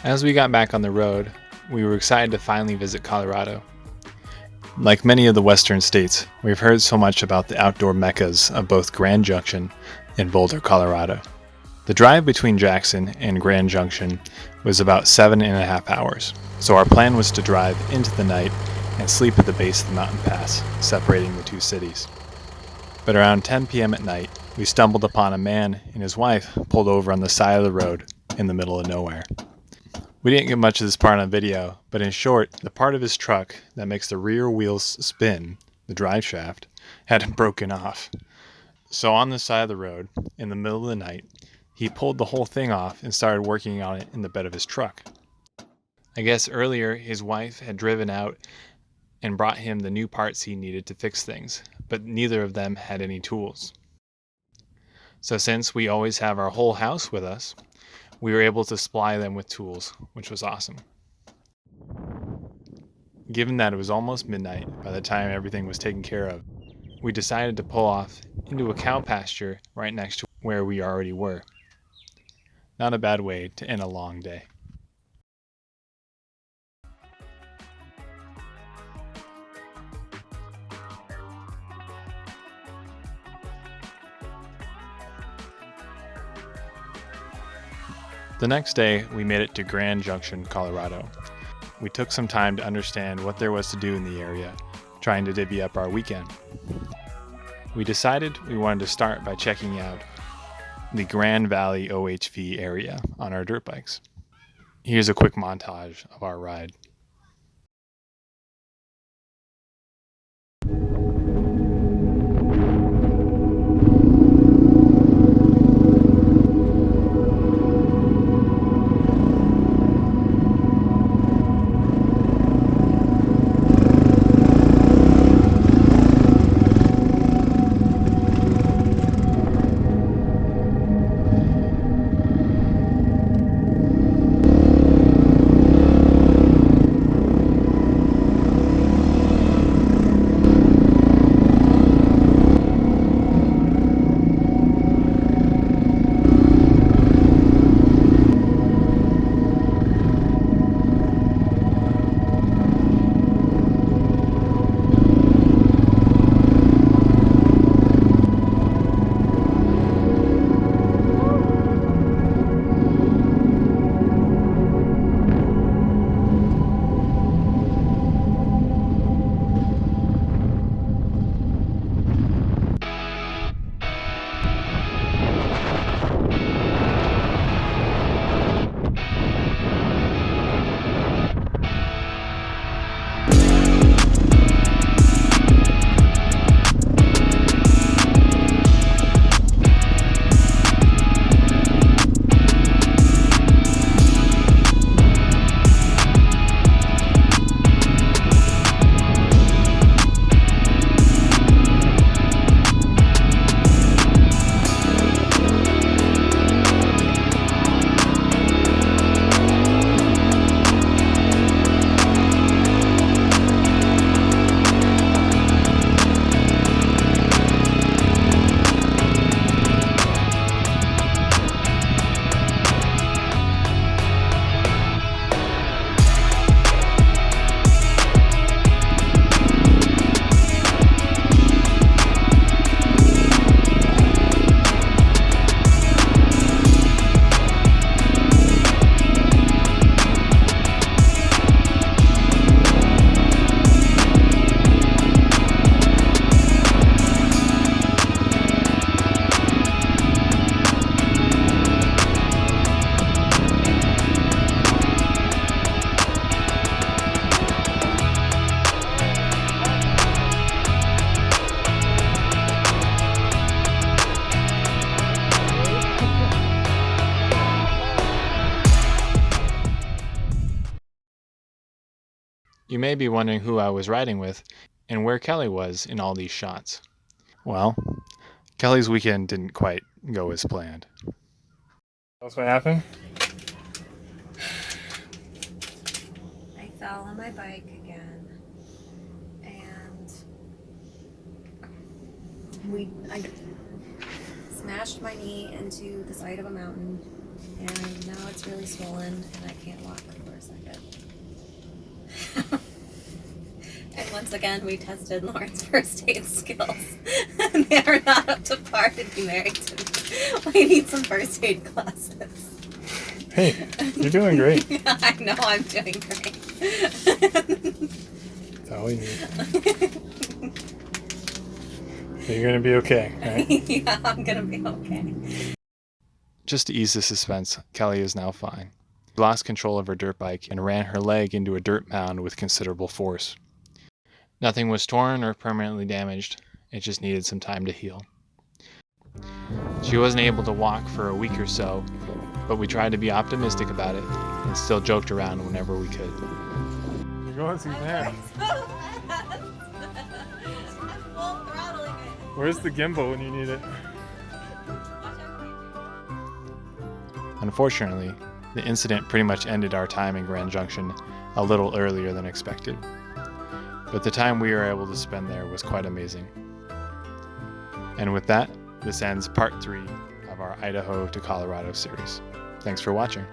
As we got back on the road, we were excited to finally visit Colorado. Like many of the western states, we've heard so much about the outdoor meccas of both Grand Junction and Boulder, Colorado. The drive between Jackson and Grand Junction was about 7.5 hours, so our plan was to drive into the night and sleep at the base of the mountain pass, separating the two cities. But around 10 p.m. at night, we stumbled upon a man and his wife pulled over on the side of the road in the middle of nowhere. We didn't get much of this part on video, but in short, the part of his truck that makes the rear wheels spin, the drive shaft, had broken off. So on the side of the road, in the middle of the night, he pulled the whole thing off and started working on it in the bed of his truck. I guess earlier his wife had driven out and brought him the new parts he needed to fix things, but neither of them had any tools. So since we always have our whole house with us, we were able to supply them with tools, which was awesome. Given that it was almost midnight by the time everything was taken care of, we decided to pull off into a cow pasture right next to where we already were. Not a bad way to end a long day. The next day, we made it to Grand Junction, Colorado. We took some time to understand what there was to do in the area, trying to divvy up our weekend. We decided we wanted to start by checking out the Grand Valley OHV area on our dirt bikes. Here's a quick montage of our ride. You may be wondering who I was riding with and where Kelly was in all these shots. Well, Kelly's weekend didn't quite go as planned. That's what happened? I fell on my bike again, and I smashed my knee into the side of a mountain, And now it's really swollen and I can't walk for a second. And once again, we tested Lauren's first aid skills. And they are not up to par to be married to me. We need some first aid classes. Hey, you're doing great. I know I'm doing great. That's all we need. So you're going to be okay, right? Yeah, I'm going to be okay. Just to ease the suspense, Kelly is now fine. She lost control of her dirt bike and ran her leg into a dirt mound with considerable force. Nothing was torn or permanently damaged. It just needed some time to heal. She wasn't able to walk for a week or so, but we tried to be optimistic about it and still joked around whenever we could. You're going too fast. I'm full throttling it. Where's the gimbal when you need it? Unfortunately, the incident pretty much ended our time in Grand Junction a little earlier than expected. But the time we were able to spend there was quite amazing. And with that, this ends part 3 of our Idaho to Colorado series. Thanks for watching.